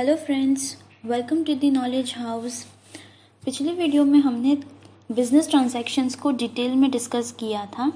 Hello friends, welcome to the knowledge house. पिछले video में हमने बिजनेस ट्रांजैक्शंस को डिटेल में डिस्कस किया था।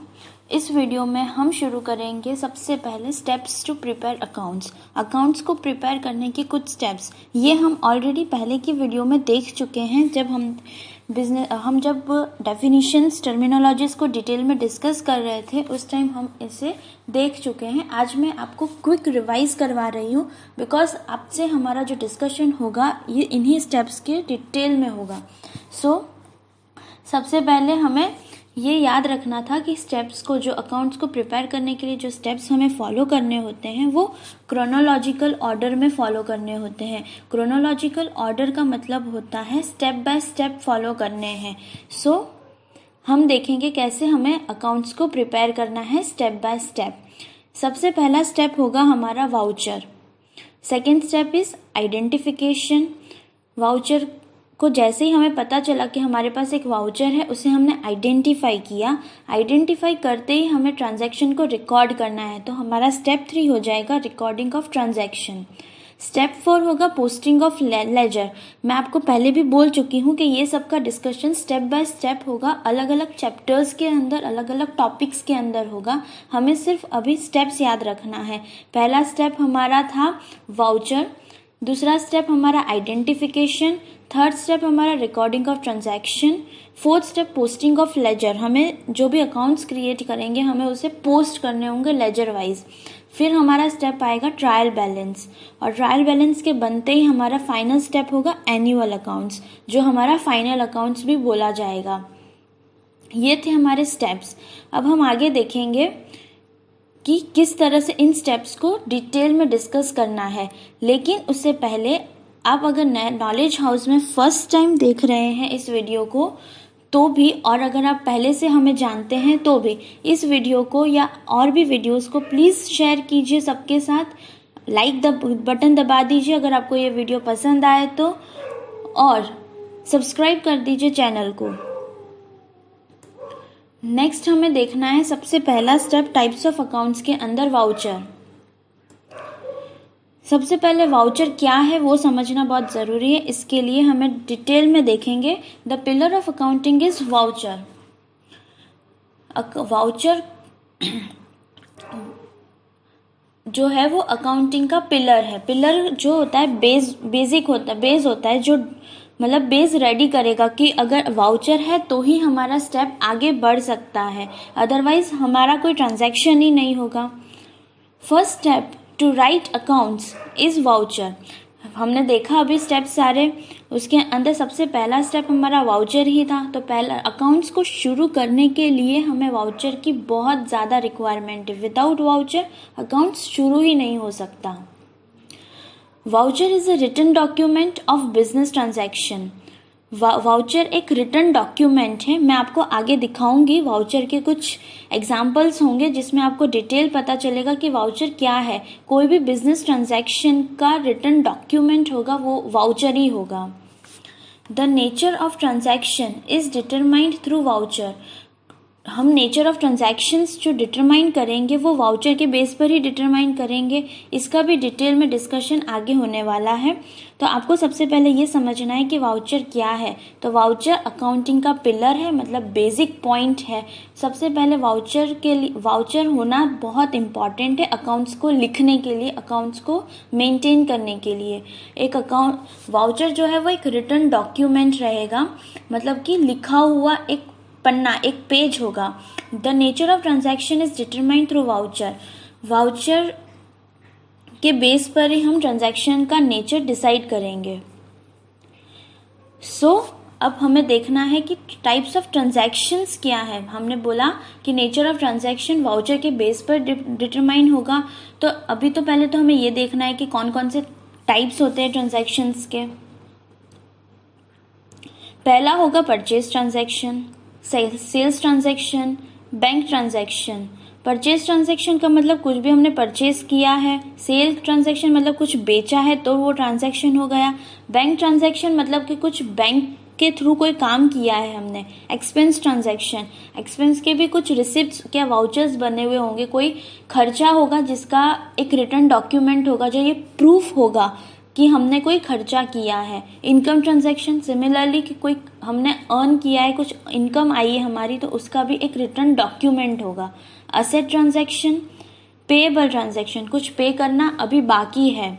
इस वीडियो में हम शुरू करेंगे सबसे पहले स्टेप्स टू प्रिपेयर अकाउंट्स को प्रिपेयर करने के कुछ स्टेप्स। ये हम ऑलरेडी पहले की वीडियो में देख चुके हैं जब हम जब डेफिनेशंस टर्मिनोलॉजीज को डिटेल में डिस्कस कर रहे थे, उस टाइम हम इसे देख चुके हैं। आज मैं आपको क्विक रिवाइज करवा रही हूँ बिकॉज आपसे हमारा जो डिस्कशन होगा ये इन्हीं स्टेप्स के डिटेल में होगा। सबसे पहले हमें ये याद रखना था कि स्टेप्स को, जो अकाउंट्स को प्रिपेयर करने के लिए जो स्टेप्स हमें फॉलो करने होते हैं वो क्रोनोलॉजिकल ऑर्डर में फॉलो करने होते हैं। क्रोनोलॉजिकल ऑर्डर का मतलब होता है स्टेप बाय स्टेप फॉलो करने हैं। हम देखेंगे कैसे हमें अकाउंट्स को प्रिपेयर करना है स्टेप बाय स्टेप। सबसे पहला स्टेप होगा हमारा voucher. Second step is identification. Voucher को जैसे ही हमें पता चला कि हमारे पास एक वाउचर है, उसे हमने आइडेंटिफाई किया। आइडेंटिफाई करते ही हमें ट्रांजैक्शन को रिकॉर्ड करना है, तो हमारा स्टेप 3 हो जाएगा रिकॉर्डिंग ऑफ ट्रांजैक्शन। स्टेप 4 होगा पोस्टिंग ऑफ लेजर। मैं आपको पहले भी बोल चुकी हूँ कि ये सबका डिस्कशन स्टेप बाय स्टेप होगा, अलग अलग चैप्टर्स के अंदर, अलग अलग टॉपिक्स के अंदर होगा। हमें सिर्फ अभी स्टेप्स याद रखना है। पहला स्टेप हमारा था वाउचर, दूसरा स्टेप हमारा आइडेंटिफिकेशन, थर्ड स्टेप हमारा recording of transaction, fourth step posting of ledger. हमें जो भी अकाउंट्स क्रिएट करेंगे हमें उसे पोस्ट करने होंगे लेजर वाइज। फिर हमारा स्टेप आएगा ट्रायल बैलेंस, और ट्रायल बैलेंस के बनते ही हमारा फाइनल स्टेप होगा एनुअल अकाउंट्स, जो हमारा फाइनल अकाउंट्स भी बोला जाएगा। ये थे हमारे स्टेप्स। अब हम आगे देखेंगे कि किस तरह से इन स्टेप्स को डिटेल में डिस्कस करना है। लेकिन उससे पहले आप अगर नॉलेज हाउस में फर्स्ट टाइम देख रहे हैं इस वीडियो को तो भी, और अगर आप पहले से हमें जानते हैं तो भी, इस वीडियो को या और भी वीडियोस को प्लीज़ शेयर कीजिए सबके साथ। लाइक बटन दबा दीजिए अगर आपको ये वीडियो पसंद आए तो, और सब्सक्राइब कर दीजिए चैनल को। नेक्स्ट हमें देखना है सबसे पहला स्टेप टाइप्स ऑफ अकाउंट्स के अंदर वाउचर। सबसे पहले वाउचर क्या है वो समझना बहुत ज़रूरी है। इसके लिए हमें डिटेल में देखेंगे। The pillar of accounting is voucher. Voucher जो है वो अकाउंटिंग का पिलर है। पिलर जो होता है बेस होता है, जो मतलब बेस रेडी करेगा कि अगर वाउचर है तो ही हमारा स्टेप आगे बढ़ सकता है, अदरवाइज हमारा कोई ट्रांजैक्शन ही नहीं होगा। First step to write accounts is voucher. हमने देखा अभी स्टेप सारे, उसके अंदर सबसे पहला स्टेप हमारा वाउचर ही था। तो पहला अकाउंट्स को शुरू करने के लिए हमें वाउचर की बहुत ज़्यादा रिक्वायरमेंट है। विदाउट वाउचर अकाउंट्स शुरू ही नहीं हो सकता। Voucher is a written document of business transaction. Voucher एक रिटन डॉक्यूमेंट है। मैं आपको आगे दिखाऊंगी, वाउचर के कुछ एग्जाम्पल्स होंगे जिसमें आपको डिटेल पता चलेगा कि वाउचर क्या है। कोई भी बिजनेस ट्रांजैक्शन का रिटन डॉक्यूमेंट होगा वो वाउचर ही होगा। The nature of transaction is determined through voucher. हम नेचर ऑफ ट्रांजैक्शंस जो डिटरमाइन करेंगे वो वाउचर के बेस पर ही डिटरमाइन करेंगे। इसका भी डिटेल में डिस्कशन आगे होने वाला है। तो आपको सबसे पहले ये समझना है कि वाउचर क्या है। तो वाउचर अकाउंटिंग का पिलर है, मतलब बेसिक पॉइंट है। सबसे पहले वाउचर होना बहुत इम्पॉर्टेंट है अकाउंट्स को लिखने के लिए, अकाउंट्स को मेंटेन करने के लिए। एक वाउचर जो है वो एक रिटन डॉक्यूमेंट रहेगा, मतलब कि लिखा हुआ एक पन्ना, एक पेज होगा। The nature of transaction is determined through voucher. Voucher के बेस पर ही हम ट्रांजैक्शन का नेचर डिसाइड करेंगे। अब हमें देखना है कि टाइप्स ऑफ ट्रांजैक्शंस क्या है। हमने बोला कि नेचर ऑफ ट्रांजैक्शन वाउचर के बेस पर डिटरमाइन होगा। तो अभी तो पहले तो हमें ये देखना है कि कौन कौन से टाइप्स होते हैं ट्रांजैक्शंस के। पहला होगा purchase transaction, sales transaction, bank transaction. Purchase transaction का मतलब कुछ भी हमने परचेज किया है। सेल ट्रांजैक्शन मतलब कुछ बेचा है तो वो ट्रांजैक्शन हो गया। बैंक ट्रांजैक्शन मतलब कि कुछ बैंक के थ्रू कोई काम किया है हमने। एक्सपेंस ट्रांजैक्शन, एक्सपेंस के भी कुछ रिसिप्ट्स क्या वाउचर्स बने हुए होंगे, कोई खर्चा होगा जिसका एक रिटर्न डॉक्यूमेंट होगा जो ये प्रूफ होगा कि हमने कोई खर्चा किया है। इनकम ट्रांजैक्शन सिमिलरली कि कोई हमने अर्न किया है, कुछ इनकम आई है हमारी, तो उसका भी एक रिटर्न डॉक्यूमेंट होगा। असेट ट्रांजैक्शन, पेएबल ट्रांजैक्शन, कुछ पे करना अभी बाकी है।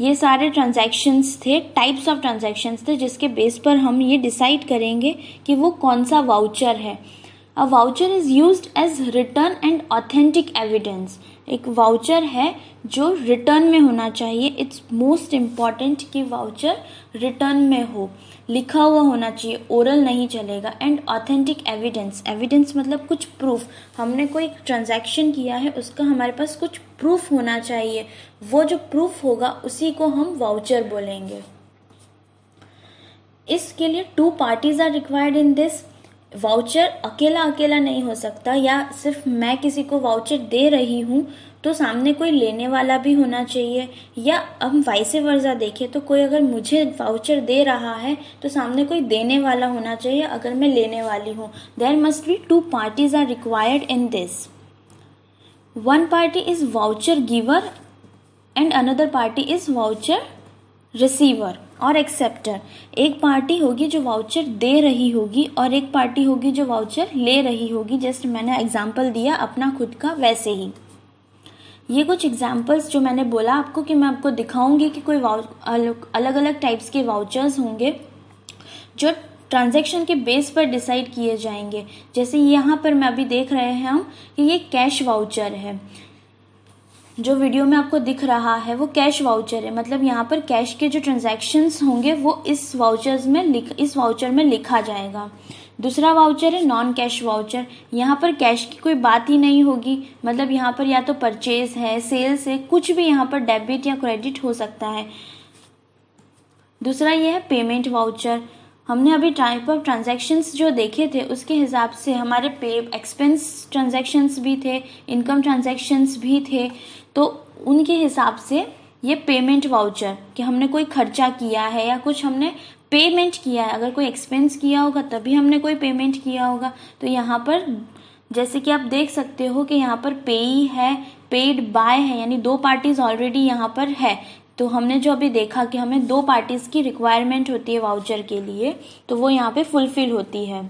ये सारे ट्रांजैक्शंस थे, टाइप्स ऑफ ट्रांजैक्शंस थे, जिसके बेस पर हम ये डिसाइड करेंगे कि वो कौन सा वाउचर है। A voucher is used as return and authentic evidence. एक वाउचर है जो रिटर्न में होना चाहिए। इट्स मोस्ट इम्पॉर्टेंट कि वाउचर रिटर्न में हो, लिखा हुआ होना चाहिए, ओरल नहीं चलेगा। एंड ऑथेंटिक एविडेंस, एविडेंस मतलब कुछ प्रूफ, हमने कोई ट्रांजैक्शन किया है उसका हमारे पास कुछ प्रूफ होना चाहिए। वो जो प्रूफ होगा उसी को हम वाउचर बोलेंगे। इसके लिए 2 parties are required in this. Voucher अकेला अकेला नहीं हो सकता, या सिर्फ मैं किसी को वाउचर दे रही हूँ तो सामने कोई लेने वाला भी होना चाहिए, या हम वाइसे वर्सा देखें तो कोई अगर मुझे वाउचर दे रहा है तो सामने कोई देने वाला होना चाहिए अगर मैं लेने वाली हूँ। There must be 2 parties are required in this. One party is voucher giver and another party is voucher receiver और एक्सेप्टर। एक पार्टी होगी जो वाउचर दे रही होगी और एक पार्टी होगी जो वाउचर ले रही होगी। जस्ट मैंने एग्जांपल दिया अपना खुद का, वैसे ही ये कुछ एग्जांपल्स जो मैंने बोला आपको कि मैं आपको दिखाऊंगी कि कोई अलग अलग टाइप्स के वाउचर्स होंगे जो ट्रांजैक्शन के बेस पर डिसाइड किए जाएंगे। जैसे यहाँ पर मैं अभी देख रहे हैं हम कि ये कैश वाउचर है, जो वीडियो में आपको दिख रहा है वो कैश वाउचर है। मतलब यहाँ पर कैश के जो ट्रांजैक्शंस होंगे वो इस वाउचर में लिखा जाएगा। दूसरा वाउचर है नॉन कैश वाउचर। यहाँ पर कैश की कोई बात ही नहीं होगी, मतलब यहाँ पर या तो परचेज है, सेल्स है, कुछ भी यहाँ पर डेबिट या क्रेडिट हो सकता है। दूसरा ये है पेमेंट वाउचर। हमने अभी टाइप ऑफ ट्रांजैक्शंस जो देखे थे उसके हिसाब से हमारे एक्सपेंस ट्रांजैक्शंस भी थे, इनकम ट्रांजैक्शंस भी थे, तो उनके हिसाब से ये पेमेंट वाउचर कि हमने कोई खर्चा किया है या कुछ हमने पेमेंट किया है। अगर कोई एक्सपेंस किया होगा तभी हमने कोई पेमेंट किया होगा। तो यहाँ पर जैसे कि आप देख सकते हो कि यहाँ पर पेई है, पेड बाय है, यानी 2 पार्टीज ऑलरेडी यहाँ पर है। तो हमने जो अभी देखा कि हमें 2 पार्टीज की रिक्वायरमेंट होती है वाउचर के लिए, तो वो यहाँ पे फुलफिल होती है।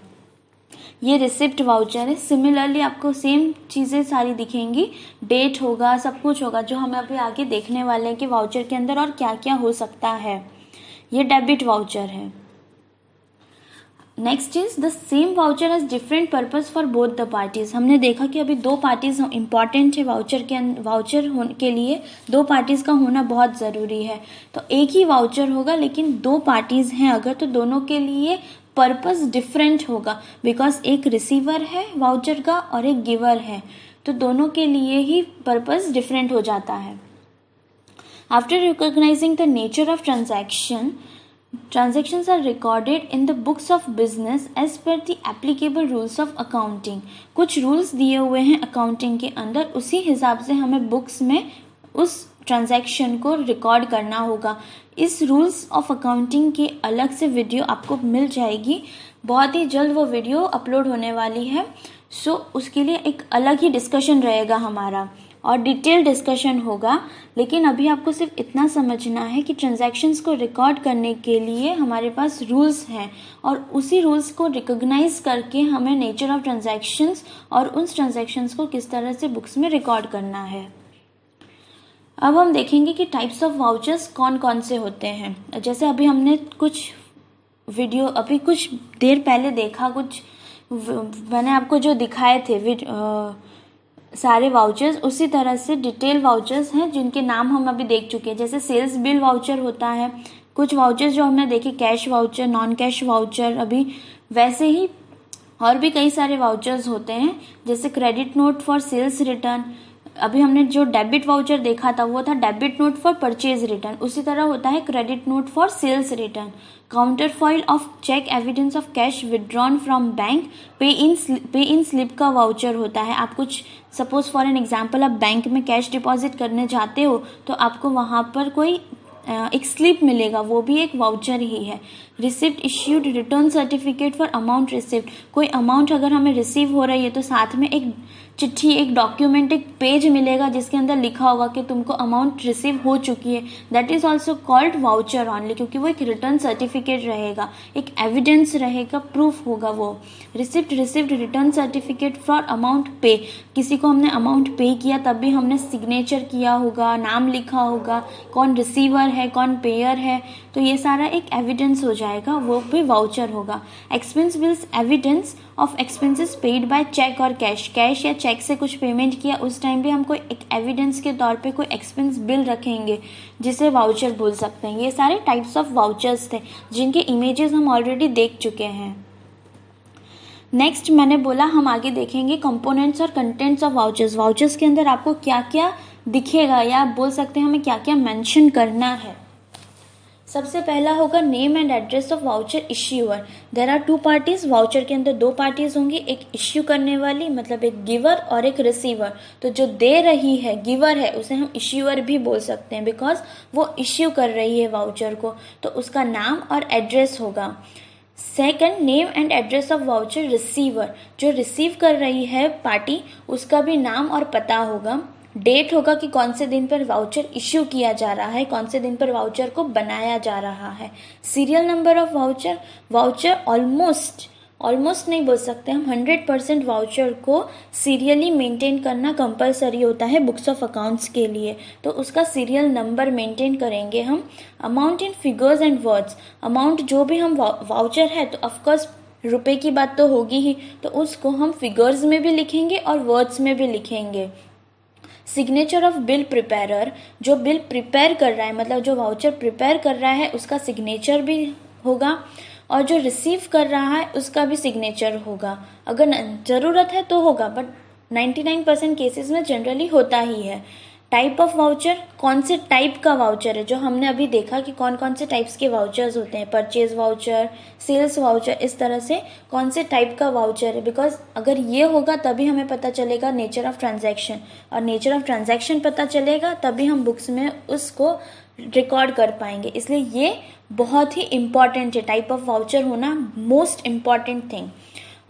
ये रिसिप्ट वाउचर है। सिमिलरली आपको सेम चीज़ें सारी दिखेंगी, डेट होगा, सब कुछ होगा, जो हमें अभी आगे देखने वाले हैं कि वाउचर के अंदर और क्या क्या हो सकता है। ये डेबिट वाउचर है। Next is the same voucher has different purpose for both the parties. हमने देखा कि अभी 2 पार्टीज इंपॉर्टेंट है वाउचर के लिए 2 पार्टीज का होना बहुत ज़रूरी है। तो एक ही वाउचर होगा लेकिन 2 पार्टीज हैं अगर, तो दोनों के लिए पर्पस डिफरेंट होगा, बिकॉज एक रिसीवर है वाउचर का और एक गिवर है, तो दोनों के लिए ही पर्पस डिफरेंट हो जाता है। After recognising the nature of transactions are recorded in the books of business as per the applicable rules of accounting। कुछ रूल्स दिए हुए हैं अकाउंटिंग के अंदर, उसी हिसाब से हमें बुक्स में उस ट्रांजैक्शन को रिकॉर्ड करना होगा। इस रूल्स ऑफ अकाउंटिंग की अलग से वीडियो आपको मिल जाएगी, बहुत ही जल्द वो वीडियो अपलोड होने वाली है। सो उसके लिए एक अलग ही डिस्कशन रहेगा हमारा और डिटेल डिस्कशन होगा। लेकिन अभी आपको सिर्फ इतना समझना है कि ट्रांजैक्शंस को रिकॉर्ड करने के लिए हमारे पास रूल्स हैं और उसी रूल्स को रिकॉग्नाइज करके हमें नेचर ऑफ ट्रांजैक्शंस और उन ट्रांजैक्शंस को किस तरह से बुक्स में रिकॉर्ड करना है। अब हम देखेंगे कि टाइप्स ऑफ वाउचर्स कौन कौन से होते हैं। जैसे अभी हमने कुछ वीडियो अभी कुछ देर पहले देखा, कुछ मैंने आपको जो दिखाए थे सारे वाउचर्स, उसी तरह से डिटेल वाउचर्स हैं जिनके नाम हम अभी देख चुके हैं। जैसे सेल्स बिल वाउचर होता है, कुछ वाउचर्स जो हमने देखे cash voucher, non cash voucher, अभी वैसे ही और भी कई सारे वाउचर्स होते हैं। जैसे credit note for sales return, अभी हमने जो डेबिट वाउचर देखा था वो था debit note for purchase return, उसी तरह होता है credit note for sales return. Counterfoil of cheque evidence of cash withdrawn from bank, pay in slip का वाउचर होता है। आप कुछ सपोज फॉर एन एग्जांपल आप बैंक में कैश डिपॉजिट करने जाते हो तो आपको वहाँ पर कोई एक स्लिप मिलेगा, वो भी एक वाउचर ही है। Receipt issued return certificate for amount receipt, कोई अमाउंट अगर हमें रिसीव हो रही है तो साथ में एक चिट्ठी, एक डॉक्यूमेंट, एक पेज मिलेगा जिसके अंदर लिखा होगा कि तुमको अमाउंट रिसीव हो चुकी है। That is also called voucher only, क्योंकि वो एक रिटर्न सर्टिफिकेट रहेगा, एक एविडेंस रहेगा, प्रूफ होगा वो। Receipt received return certificate for amount पे, किसी को हमने अमाउंट पे किया तब भी हमने सिग्नेचर किया होगा, नाम लिखा होगा, कौन रिसीवर है कौन पेयर है, तो ये सारा एक एविडेंस हो जाएगा, वो भी वाउचर होगा। Expense bills evidence of expenses paid by cheque और कैश, कैश या चेक से कुछ पेमेंट किया उस टाइम भी हम कोई एक एविडेंस के तौर पे कोई एक्सपेंस बिल रखेंगे जिसे वाउचर बोल सकते हैं। ये सारे टाइप्स ऑफ वाउचर्स थे जिनके इमेजेस हम ऑलरेडी देख चुके हैं। नेक्स्ट मैंने बोला हम आगे देखेंगे कंपोनेंट्स और कंटेंट्स ऑफ वाउचर्स। वाउचर्स के अंदर आपको क्या क्या दिखेगा या आप बोल सकते हैं हमें क्या क्या मेंशन करना है। सबसे पहला होगा name and address of voucher issuer. There are 2 parties, voucher के अंदर 2 पार्टीज होंगी, एक इश्यू करने वाली मतलब एक गिवर और एक रिसीवर। तो जो दे रही है गिवर है उसे हम इश्यूअर भी बोल सकते हैं बिकॉज वो इश्यू कर रही है वाउचर को, तो उसका नाम और एड्रेस होगा। Second, name and address of voucher receiver, जो रिसीव कर रही है पार्टी उसका भी नाम और पता होगा। डेट होगा कि कौन से दिन पर वाउचर इश्यू किया जा रहा है, कौन से दिन पर वाउचर को बनाया जा रहा है। Serial number of voucher, voucher almost नहीं बोल सकते हम, 100% वाउचर को सीरियली मेंटेन करना कंपलसरी होता है बुक्स ऑफ अकाउंट्स के लिए, तो उसका सीरियल नंबर मेंटेन करेंगे हम। Amount in figures and words, amount जो भी हम वाउचर है तो ऑफकोर्स रुपए की बात तो होगी ही, तो उसको हम फिगर्स में भी लिखेंगे और वर्ड्स में भी लिखेंगे। सिग्नेचर ऑफ बिल प्रिपेरर, जो बिल प्रिपेयर कर रहा है मतलब जो वाउचर प्रिपेयर कर रहा है उसका सिग्नेचर भी होगा, और जो रिसीव कर रहा है उसका भी सिग्नेचर होगा। अगर ज़रूरत है तो होगा, बट 99% केसेस में जनरली होता ही है। टाइप ऑफ वाउचर, कौन से टाइप का वाउचर है, जो हमने अभी देखा कि कौन कौन से टाइप्स के वाउचर्स होते हैं, परचेज वाउचर, सेल्स वाउचर, इस तरह से कौन से टाइप का वाउचर है। बिकॉज अगर ये होगा तभी हमें पता चलेगा नेचर ऑफ ट्रांजैक्शन, और नेचर ऑफ ट्रांजैक्शन पता चलेगा तभी हम बुक्स में उसको रिकॉर्ड कर पाएंगे, इसलिए ये बहुत ही इम्पॉर्टेंट है, टाइप ऑफ वाउचर होना मोस्ट इम्पॉर्टेंट थिंग।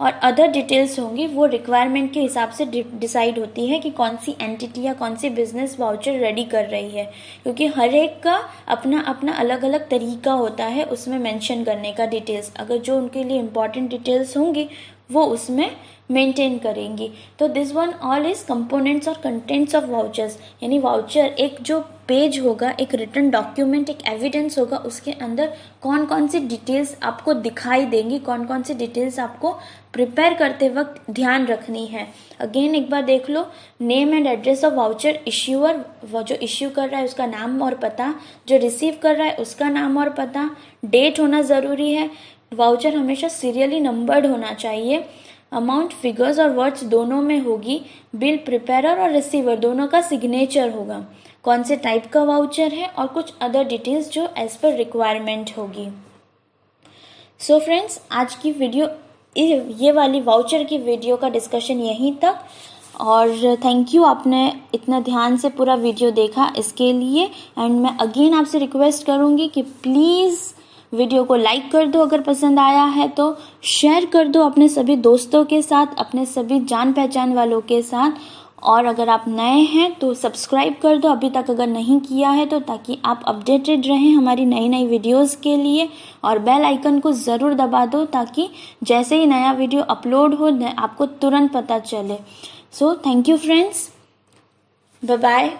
और अदर डिटेल्स होंगी वो रिक्वायरमेंट के हिसाब से डिसाइड होती है कि कौन सी एंटिटी या कौन सी बिजनेस वाउचर रेडी कर रही है, क्योंकि हर एक का अपना अपना अलग अलग तरीका होता है उसमें मेंशन करने का डिटेल्स। अगर जो उनके लिए इम्पॉर्टेंट डिटेल्स होंगी वो उसमें मेंटेन करेंगी। तो this one all is components और कंटेंट्स ऑफ वाउचर्स, यानी वाउचर एक जो पेज होगा, एक रिटन डॉक्यूमेंट, एक एविडेंस होगा, उसके अंदर कौन कौन सी डिटेल्स आपको दिखाई देंगी, कौन कौन सी डिटेल्स आपको प्रिपेयर करते वक्त ध्यान रखनी है। अगेन एक बार देख लो, name and address of voucher issuer, वो जो इश्यू कर रहा है उसका नाम और पता, जो रिसीव कर रहा है उसका नाम और पता, डेट होना ज़रूरी है, वाउचर हमेशा सीरियली नंबर्ड होना चाहिए, अमाउंट फिगर्स और वर्ड्स दोनों में होगी, बिल प्रिपेरर और रिसीवर दोनों का सिग्नेचर होगा, कौन से टाइप का वाउचर है, और कुछ अदर डिटेल्स जो एज पर रिक्वायरमेंट होगी। सो फ्रेंड्स, आज की वीडियो, ये वाली वाउचर की वीडियो का डिस्कशन यहीं तक, और थैंक यू आपने इतना ध्यान से पूरा वीडियो देखा इसके लिए। एंड मैं अगेन आपसे रिक्वेस्ट करूँगी कि प्लीज़ वीडियो को लाइक कर दो, अगर पसंद आया है तो शेयर कर दो अपने सभी दोस्तों के साथ, अपने सभी जान पहचान वालों के साथ, और अगर आप नए हैं तो सब्सक्राइब कर दो अभी तक अगर नहीं किया है तो, ताकि आप अपडेटेड रहें हमारी नई नई वीडियोस के लिए, और बेल आइकन को ज़रूर दबा दो ताकि जैसे ही नया वीडियो अपलोड हो आपको तुरंत पता चले। So thank you friends, bye bye.